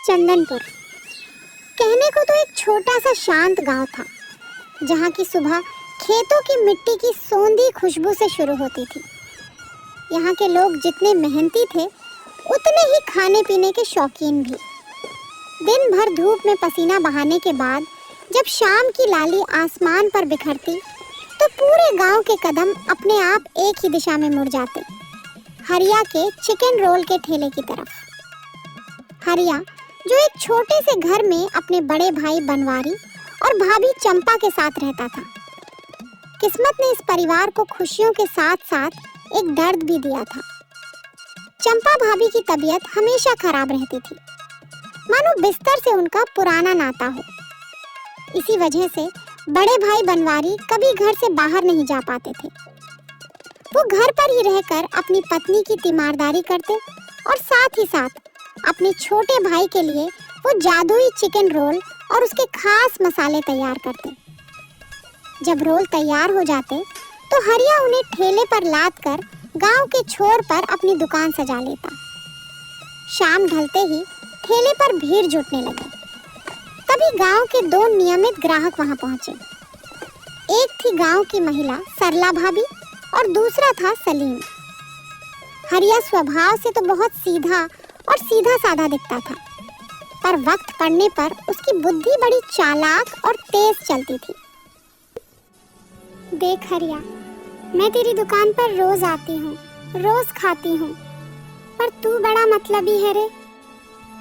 चंदनपुर कहने को तो एक छोटा सा शांत गांव था, जहां की सुबह खेतों की मिट्टी की सौंधी खुशबू से शुरू होती थी। यहाँ के लोग जितने मेहनती थे, उतने ही खाने पीने के शौकीन भी। दिन भर धूप में पसीना बहाने के बाद जब शाम की लाली आसमान पर बिखरती, तो पूरे गांव के कदम अपने आप एक ही दिशा में मुड़ जाते, हरिया के चिकन रोल के ठेले की तरफ। हरिया जो एक छोटे से घर में अपने बड़े भाई बनवारी और भाभी चंपा के साथ रहता था। किस्मत ने इस परिवार को खुशियों के साथ साथ एक दर्द भी दिया था। चंपा भाभी की तबीयत हमेशा खराब रहती थी, मानो बिस्तर से उनका पुराना नाता हो। इसी वजह से बड़े भाई बनवारी कभी घर से बाहर नहीं जा पाते थे। वो घर पर ही रहकर अपनी पत्नी की तीमारदारी करते और साथ ही साथ अपने छोटे भाई के लिए वो जादुई चिकन रोल और उसके खास मसाले तैयार करते। जब रोल तैयार हो जाते तो हरिया उन्हें ठेले पर लाद कर गांव के छोर पर अपनी दुकान सजा लेता। शाम ढलते ही ठेले पर भीड़ जुटने लगी। तभी गांव के दो नियमित ग्राहक वहां पहुंचे। एक थी गांव की महिला सरला भाभी और दूसरा था सलीम। हरिया स्वभाव से तो बहुत सीधा और सीधा साधा दिखता था, पर वक्त पड़ने पर उसकी बुद्धि बड़ी चालाक और तेज चलती थी। देख हरिया, मैं तेरी दुकान पर रोज आती हूँ, रोज खाती हूँ, पर तू बड़ा मतलबी है रे।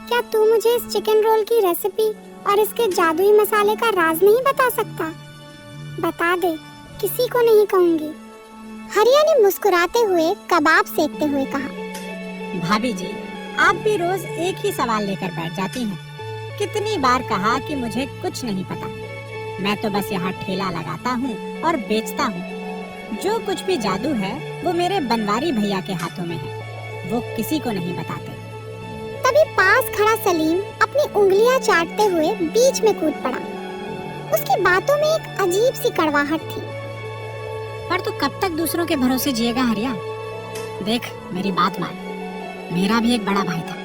क्या तू मुझे इस चिकन रोल की रेसिपी और इसके जादुई मसाले का राज नहीं बता सकता? बता दे, किसी को नहीं कहूँगी। हरिया ने मुस्कुराते हुए कबाब सेकते हुए कहा। भाभी जी, आप भी रोज एक ही सवाल लेकर बैठ जाती हैं। कितनी बार कहा कि मुझे कुछ नहीं पता। मैं तो बस यहाँ ठेला लगाता हूँ और बेचता हूँ। जो कुछ भी जादू है वो मेरे बनवारी भैया के हाथों में है, वो किसी को नहीं बताते। तभी पास खड़ा सलीम अपनी उंगलियां चाटते हुए बीच में कूद पड़ा। उसकी बातों में एक अजीब सी कड़वाहट थी। पर तू कब तक दूसरों के भरोसे जिएगा हरिया? देख, मेरी बात मान। मेरा भी एक बड़ा भाई था,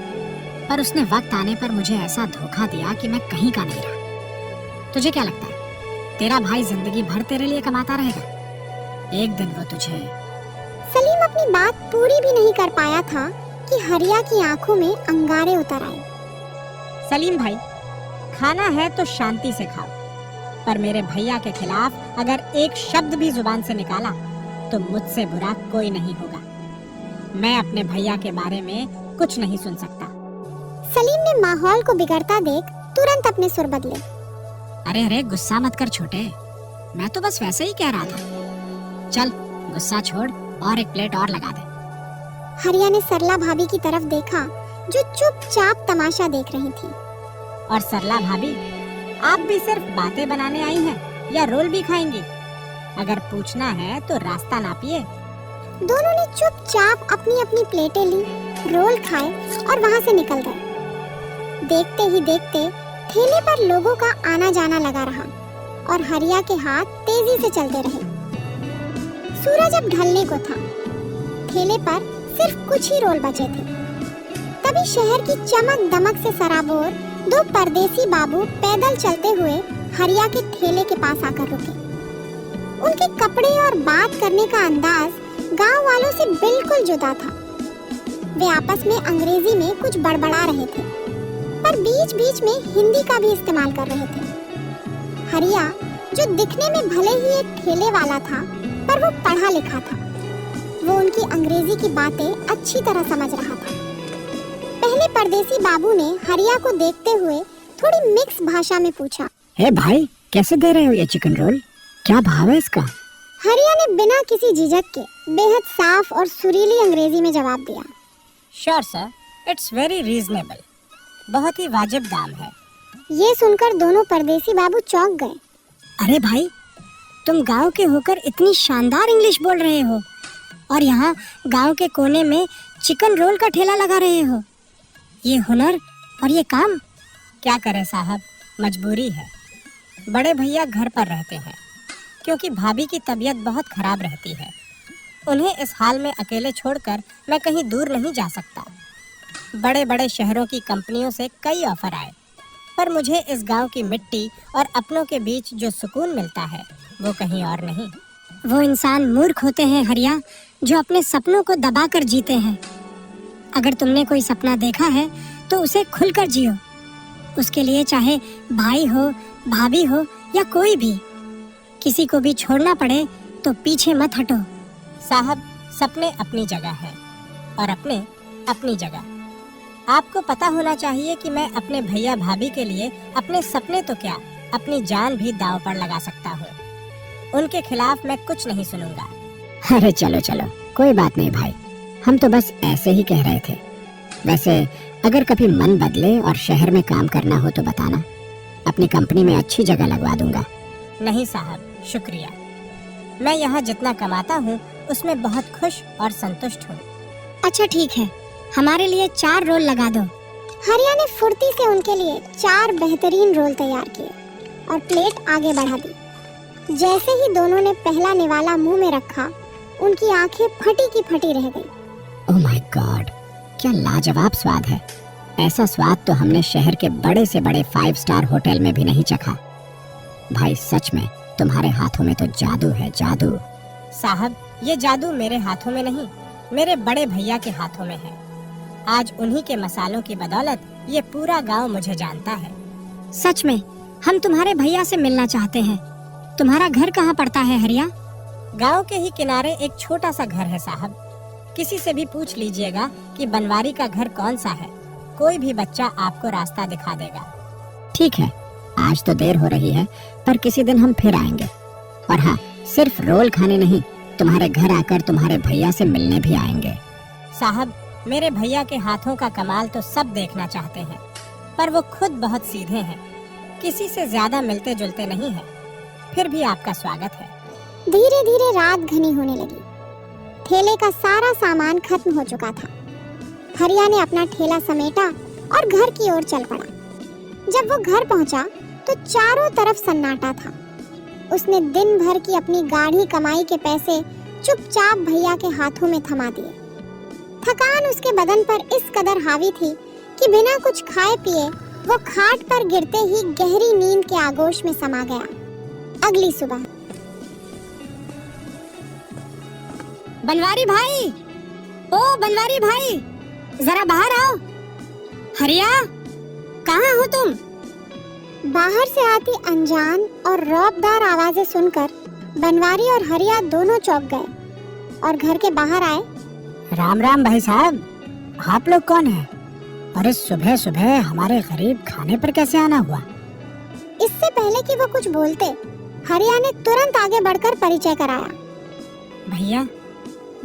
पर उसने वक्त आने पर मुझे ऐसा धोखा दिया कि मैं कहीं का नहीं रहा। तुझे क्या लगता है तेरा भाई जिंदगी भर तेरे लिए कमाता रहेगा? एक दिन वो तुझे... सलीम अपनी बात पूरी भी नहीं कर पाया था कि हरिया की आंखों में अंगारे उतर आए। सलीम भाई, खाना है तो शांति से खाओ, पर मेरे भैया के खिलाफ अगर एक शब्द भी जुबान से निकाला तो मुझसे बुरा कोई नहीं होगा। मैं अपने भैया के बारे में कुछ नहीं सुन सकता। सलीम ने माहौल को बिगड़ता देख तुरंत अपने सुर बदले। अरे अरे, गुस्सा मत कर छोटे, मैं तो बस वैसे ही कह रहा था। चल, गुस्सा छोड़ और एक प्लेट और लगा दे। हरिया ने सरला भाभी की तरफ देखा, जो चुपचाप तमाशा देख रही थी। और सरला भाभी, आप भी सिर्फ बातें बनाने आई हैं या रोल भी खाएंगी? अगर पूछना है तो रास्ता नापिए। दोनों ने चुपचाप अपनी अपनी प्लेटें ली, रोल खाए और वहां से निकल गए। देखते ही देखते ठेले पर लोगों का आना जाना लगा रहा और हरिया के हाथ तेजी से चलते रहे। सूरज अब ढलने को था। ठेले पर सिर्फ कुछ ही रोल बचे थे। तभी शहर की चमक दमक से सराबोर दो परदेसी बाबू पैदल चलते हुए हरिया के ठेले के पास आकर रुके। उनके कपड़े और बात करने का अंदाज गांव वालों से बिल्कुल जुदा था। वे आपस में अंग्रेजी में कुछ बड़बड़ा रहे थे, पर बीच बीच में हिंदी का भी इस्तेमाल कर रहे थे। हरिया, जो दिखने में भले ही एक ठेले वाला था, पर वो पढ़ा लिखा था। वो उनकी अंग्रेजी की बातें अच्छी तरह समझ रहा था। पहले परदेसी बाबू ने हरिया को देखते हुए थोड़ी मिक्स भाषा में पूछा, हे भाई, कैसे दे रहे हो ये चिकन रोल? क्या भाव है इसका? हरिया ने बिना किसी झिझक के बेहद साफ और सुरीली अंग्रेजी में जवाब दिया। Sure sir, it's very reasonable. बहुत ही वाजिब दाम है। ये सुनकर दोनों परदेसी बाबू चौंक गए। अरे भाई, तुम गांव के होकर इतनी शानदार इंग्लिश बोल रहे हो और यहाँ गांव के कोने में चिकन रोल का ठेला लगा रहे हो। ये हुनर और ये काम। क्या करें साहब, मजबूरी है। बड़े भैया घर पर रहते हैं क्योंकि भाभी की तबीयत बहुत खराब रहती है। उन्हें इस हाल में अकेले छोड़कर मैं कहीं दूर नहीं जा सकता। बड़े बड़े शहरों की कंपनियों से कई ऑफर आए, पर मुझे इस गांव की मिट्टी और अपनों के बीच जो सुकून मिलता है वो कहीं और नहीं। वो इंसान मूर्ख होते हैं हरिया, जो अपने सपनों को दबाकर जीते हैं। अगर तुमने कोई सपना देखा है तो उसे खुलकर जियो। उसके लिए चाहे भाई हो, भाभी हो या कोई भी, किसी को भी छोड़ना पड़े तो पीछे मत हटो। साहब, सपने अपनी जगह है और अपने अपनी जगह। आपको पता होना चाहिए कि मैं अपने भैया भाभी के लिए अपने सपने तो क्या, अपनी जान भी दांव पर लगा सकता हूँ। उनके खिलाफ मैं कुछ नहीं सुनूंगा। अरे चलो चलो, कोई बात नहीं भाई, हम तो बस ऐसे ही कह रहे थे। वैसे अगर कभी मन बदले और शहर में काम करना हो तो बताना, अपनी कंपनी में अच्छी जगह लगवा दूंगा। नहीं साहब, शुक्रिया। मैं यहाँ जितना कमाता हूँ उसमें बहुत खुश और संतुष्ट हूँ। अच्छा ठीक है, हमारे लिए 4 रोल लगा दो। हरिया ने फुर्ती से उनके लिए 4 बेहतरीन रोल तैयार किए और प्लेट आगे बढ़ा दी। जैसे ही दोनों ने पहला निवाला मुंह में रखा, उनकी आंखें फटी की फटी रह गईं। ओह माय गॉड, क्या लाजवाब स्वाद है। ऐसा स्वाद तो हमने शहर के बड़े से बड़े 5 स्टार होटल में भी नहीं चखा। भाई सच में तुम्हारे हाथों में तो जादू है, जादू। साहब, ये जादू मेरे हाथों में नहीं, मेरे बड़े भैया के हाथों में है। आज उन्हीं के मसालों की बदौलत ये पूरा गांव मुझे जानता है। सच में हम तुम्हारे भैया से मिलना चाहते हैं। तुम्हारा घर कहाँ पड़ता है हरिया? गांव के ही किनारे एक छोटा सा घर है साहब। किसी से भी पूछ लीजिएगा कि बनवारी का घर कौन सा है, कोई भी बच्चा आपको रास्ता दिखा देगा। ठीक है, आज तो देर हो रही है, पर किसी दिन हम फिर आएंगे। और हाँ, सिर्फ रोल खाने नहीं, तुम्हारे घर आकर तुम्हारे भैया से मिलने भी आएंगे। साहब, मेरे भैया के हाथों का कमाल तो सब देखना चाहते हैं, पर वो खुद बहुत सीधे हैं, किसी से ज्यादा मिलते जुलते नहीं हैं। फिर भी आपका स्वागत है। धीरे धीरे रात घनी होने लगी। ठेले का सारा सामान खत्म हो चुका था। हरिया ने अपना ठेला समेटा और घर की ओर चल पड़ा। जब वो घर पहुंचा तो चारों तरफ सन्नाटा था। उसने दिन भर की अपनी गाढ़ी कमाई के पैसे चुपचाप भैया के हाथों में थमा दिए। थकान उसके बदन पर इस कदर हावी थी कि बिना कुछ खाए पिए वो खाट पर गिरते ही गहरी नींद के आगोश में समा गया। अगली सुबह, बनवारी भाई, ओ बनवारी भाई, जरा बाहर आओ। हरिया, कहाँ हो तुम? बाहर से आती अनजान और रौबदार आवाजें सुनकर बनवारी और हरिया दोनों चौंक गए और घर के बाहर आए। राम राम भाई साहब, आप लोग कौन हैं? अरे सुबह सुबह हमारे गरीब खाने पर कैसे आना हुआ? इससे पहले कि वो कुछ बोलते, हरिया ने तुरंत आगे बढ़कर परिचय कराया। भैया,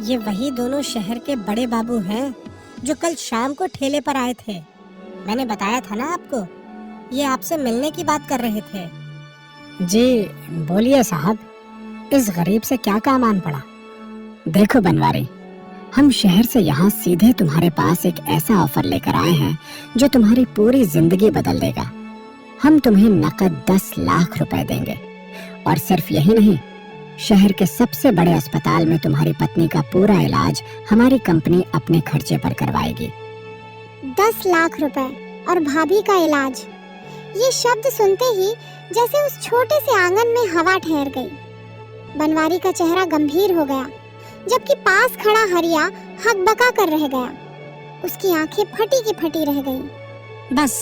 ये वही दोनों शहर के बड़े बाबू हैं जो कल शाम को ठेले पर आए थे। मैंने बताया था ना आपको, ये आपसे मिलने की बात कर रहे थे। जी बोलिए साहब, इस गरीब से क्या काम आन पड़ा? देखो बनवारी, हम शहर से यहाँ सीधे तुम्हारे पास एक ऐसा ऑफर लेकर आए हैं जो तुम्हारी पूरी जिंदगी बदल देगा। हम तुम्हें नकद 10 लाख रुपए देंगे, और सिर्फ यही नहीं, शहर के सबसे बड़े अस्पताल में तुम्हारी पत्नी का पूरा इलाज हमारी कंपनी अपने खर्चे पर करवाएगी। 10 लाख रुपए और भाभी का इलाज। ये शब्द सुनते ही जैसे उस छोटे से आंगन में हवा ठहर गई। बनवारी का चेहरा गंभीर हो गया, जबकि पास खड़ा हरिया हकबका कर रह गया। उसकी आंखें फटी की फटी रह गईं। बस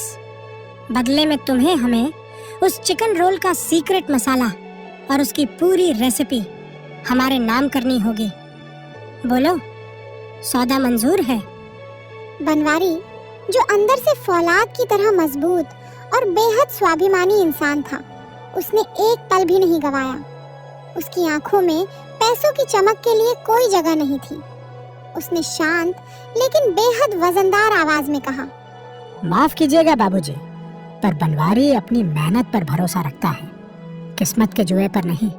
बदले में तुम्हें हमें उस चिकन रोल का सीक्रेट मसाला और उसकी पूरी रेसिपी हमारे नाम करनी होगी। बोलो, सौदा मंजूर है? बनवारी, जो अंदर से फौलाद की तरह मजबूत और बेहद स्वाभिमानी इंसान था, उसने एक पल भी नहीं गवाया। उसकी आंखों में पैसों की चमक के लिए कोई जगह नहीं थी। उसने शांत लेकिन बेहद वजनदार आवाज में कहा, माफ कीजिएगा बाबूजी, पर बनवारी अपनी मेहनत पर भरोसा रखता है, किस्मत के जुए पर नहीं।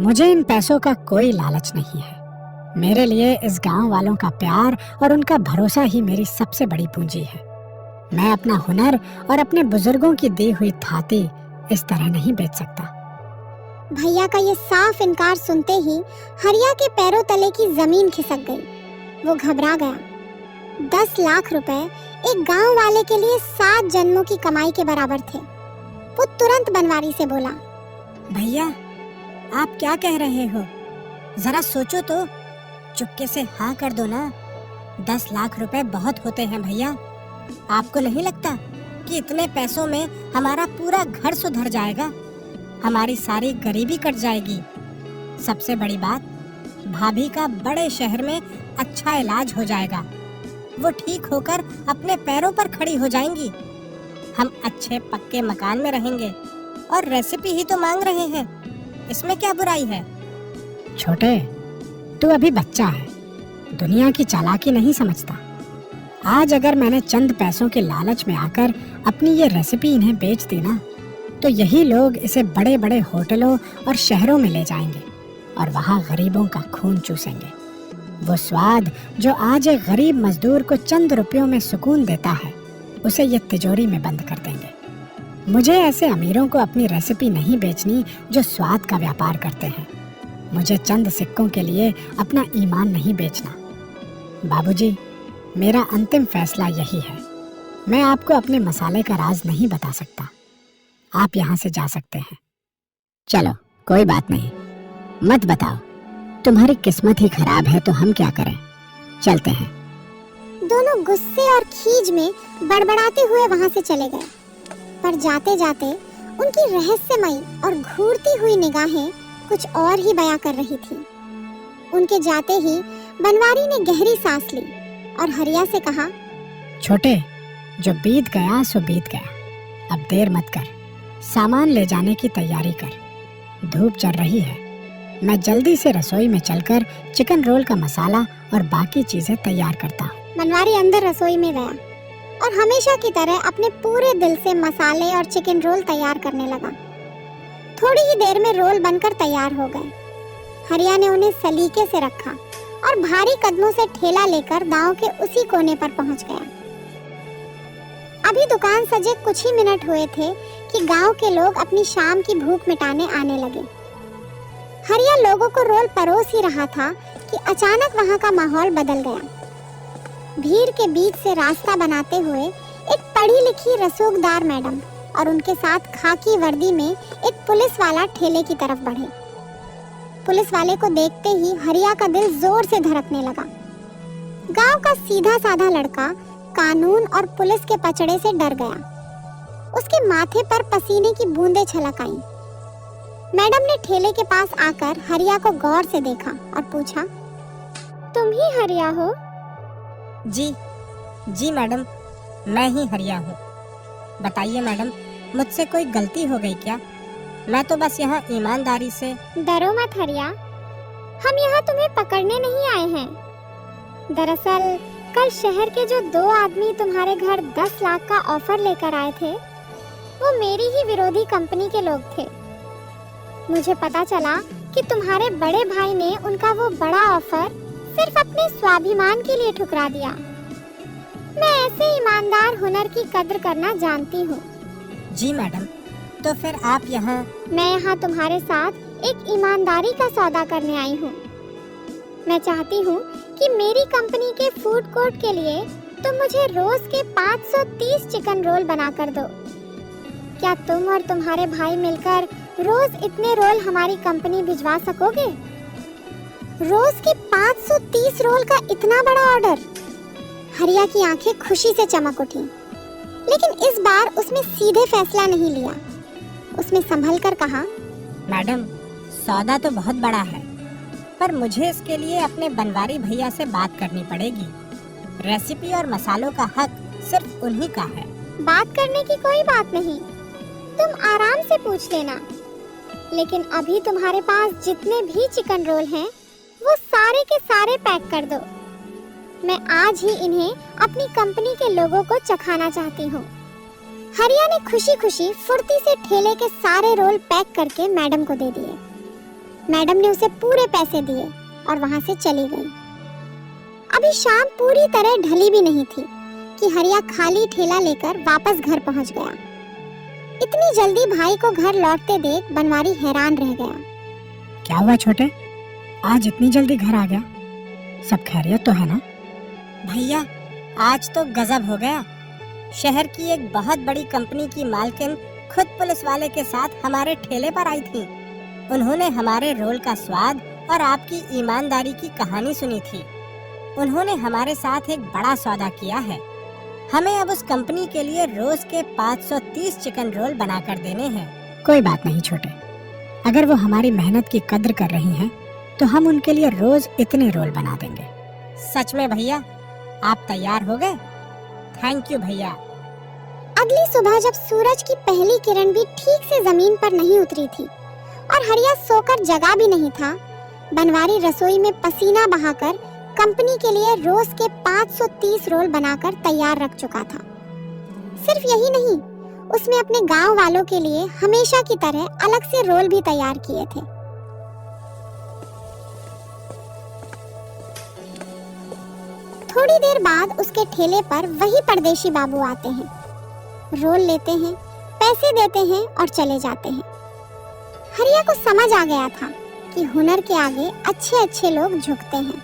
मुझे इन पैसों का कोई लालच नहीं है। मेरे लिए इस गांव वालों का प्यार और उनका भरोसा ही मेरी सबसे बड़ी पूंजी है। मैं अपना हुनर और अपने बुजुर्गों की दी हुई थाती इस तरह नहीं बेच सकता। भैया का ये साफ इनकार सुनते ही हरिया के पैरों तले की जमीन खिसक गई। वो घबरा गया। 10 लाख रुपए एक गांव वाले के लिए 7 जन्मों की कमाई के बराबर थे। वो तुरंत बनवारी से बोला, भैया आप क्या कह रहे हो? जरा सोचो तो, चुपके से हाँ कर दो ना। 10 लाख रुपए बहुत होते हैं भैया। आपको नहीं लगता कि इतने पैसों में हमारा पूरा घर सुधर जाएगा, हमारी सारी गरीबी कट जाएगी। सबसे बड़ी बात, भाभी का बड़े शहर में अच्छा इलाज हो जाएगा। वो ठीक होकर अपने पैरों पर खड़ी हो जाएंगी। हम अच्छे पक्के मकान में रहेंगे और रेसिपी ही तो मांग रहे हैं, इसमें क्या बुराई है? छोटे, तू अभी बच्चा है, दुनिया की चालाकी नहीं समझता। आज अगर मैंने चंद पैसों के लालच में आकर अपनी ये रेसिपी इन्हें बेच दी ना, तो यही लोग इसे बड़े बड़े होटलों और शहरों में ले जाएंगे और वहाँ गरीबों का खून चूसेंगे। वो स्वाद जो आज एक गरीब मजदूर को चंद रुपयों में सुकून देता है, उसे ये तिजोरी में बंद कर देंगे। मुझे ऐसे अमीरों को अपनी रेसिपी नहीं बेचनी जो स्वाद का व्यापार करते हैं। मुझे चंद सिक्कों के लिए अपना ईमान नहीं बेचना। बाबूजी, मेरा अंतिम फैसला यही है। मैं आपको अपने मसाले का राज नहीं बता सकता। आप यहाँ से जा सकते हैं। चलो, कोई बात नहीं, मत बताओ। तुम्हारी किस्मत ही खराब है तो हम क्या करें, चलते हैं। दोनों गुस्से और खीज में बड़बड़ाते हुए वहां से चले गए। पर जाते जाते उनकी रहस्यमयी और घूरती हुई निगाहें कुछ और ही बयां कर रही थी। उनके जाते ही बनवारी ने गहरी सांस ली और हरिया से कहा, छोटे, जो बीत गया सो बीत गया। अब देर मत कर, सामान ले जाने की तैयारी कर। धूप चढ़ रही है। मैं जल्दी से रसोई में चलकर चिकन रोल का मसाला और बाकी चीजें तैयार करता हूँ। बनवारी अंदर रसोई में गया और हमेशा की तरह अपने पूरे दिल से मसाले और चिकन रोल तैयार करने लगा। थोड़ी ही देर में रोल बनकर तैयार हो गए। हरिया ने उन्हें सलीके से रखा और भारी कदमों से ठेला लेकर गांव के उसी कोने पर पहुंच गया। अभी दुकान सजे कुछ ही मिनट हुए थे कि गांव के लोग अपनी शाम की भूख मिटाने आने लगे। हरिया लोगों को रोल परोस ही रहा था कि अचानक वहां का माहौल बदल गया। भीड़ के बीच से रास्ता बनाते हुए एक पढ़ी लिखी रसूखदार मैडम और उनके साथ खाकी वर्दी में एक पुलिस वाला ठेले की तरफ बढ़े। पुलिस वाले को देखते ही हरिया का दिल जोर से धड़कने लगा। गांव का सीधा साधा लड़का कानून और पुलिस के पचड़े से डर गया। उसके माथे पर पसीने की बूंदें छलक आईं। मैडम ने ठेले के पास आकर हरिया को गौर से देखा और पूछा, तुम ही हरिया हो? जी मैडम, मैं ही हरिया हूँ। बताइए मैडम, मुझसे कोई गलती हो गई क्या? मैं तो बस यहाँ ईमानदारी से। डरो मत हरिया, हम यहाँ तुम्हें पकड़ने नहीं आए हैं। दरअसल कल शहर के जो 2 आदमी तुम्हारे घर 10 लाख का ऑफर लेकर आए थे, वो मेरी ही विरोधी कंपनी के लोग थे। मुझे पता चला कि तुम्हारे बड़े भाई ने उनका वो बड़ा ऑफर सिर्फ अपने स्वाभिमान के लिए ठुकरा दिया। मैं ऐसे ईमानदार हुनर की कद्र करना जानती हूँ। जी मैडम, तो फिर आप यहाँ? मैं यहाँ तुम्हारे साथ एक ईमानदारी का सौदा करने आई हूँ। मैं चाहती हूँ कि मेरी कंपनी के फूड कोर्ट के लिए तुम मुझे रोज के 530 चिकन रोल बना कर दो। क्या तुम और तुम्हारे भाई मिलकर रोज इतने रोल हमारी कंपनी भिजवा सकोगे? रोज के 530 रोल का इतना बड़ा ऑर्डर! हरिया की आंखें खुशी से चमक उठी, लेकिन इस बार उसने सीधे फैसला नहीं लिया। उसने संभल कर कहा, मैडम, सौदा तो बहुत बड़ा है, पर मुझे इसके लिए अपने बनवारी भैया से बात करनी पड़ेगी। रेसिपी और मसालों का हक सिर्फ उन्हीं का है। बात करने की कोई बात नहीं, तुम आराम से पूछ लेना। लेकिन अभी तुम्हारे पास जितने भी चिकन रोल हैं, वो सारे के सारे पैक कर दो। मैं आज ही इन्हें अपनी कंपनी के लोगों को चखाना चाहती हूँ। हरिया ने खुशी खुशी फुर्ती से ठेले के सारे रोल पैक करके मैडम को दे दिए। मैडम ने उसे पूरे पैसे दिए और वहाँ से चली गई। अभी शाम पूरी तरह ढली भी नहीं थी कि हरिया खाली ठेला लेकर वापस घर पहुँच गया। इतनी जल्दी भाई को घर लौटते देख बनवारी हैरान रह गया। क्या हुआ छोटे, आज इतनी जल्दी घर आ गया? सब खैरियत तो है ना? भैया, आज तो गजब हो गया। शहर की एक बहुत बड़ी कंपनी की मालकिन खुद पुलिस वाले के साथ हमारे ठेले पर आई थी। उन्होंने हमारे रोल का स्वाद और आपकी ईमानदारी की कहानी सुनी थी। उन्होंने हमारे साथ एक बड़ा सौदा किया है। हमें अब उस कंपनी के लिए रोज के 530 चिकन रोल बनाकर देने हैं। कोई बात नहीं छोटे, अगर वो हमारी मेहनत की कद्र कर रही हैं, तो हम उनके लिए रोज इतने रोल बना देंगे। सच में भैया, आप तैयार हो गए? थैंक यू भैया। अगली सुबह जब सूरज की पहली किरण भी ठीक से जमीन पर नहीं उतरी थी और हरिया सोकर जगा भी नहीं था, बनवारी रसोई में पसीना बहाकर कंपनी के लिए रोज के 530 रोल बनाकर तैयार रख चुका था। सिर्फ यही नहीं, उसने अपने गांव वालों के लिए हमेशा की तरह अलग से रोल भी तैयार किए थे। थोड़ी देर बाद उसके ठेले पर वही परदेशी बाबू आते हैं, रोल लेते हैं, पैसे देते हैं और चले जाते हैं। हरिया को समझ आ गया था कि हुनर के आगे अच्छे अच्छे लोग झुकते हैं।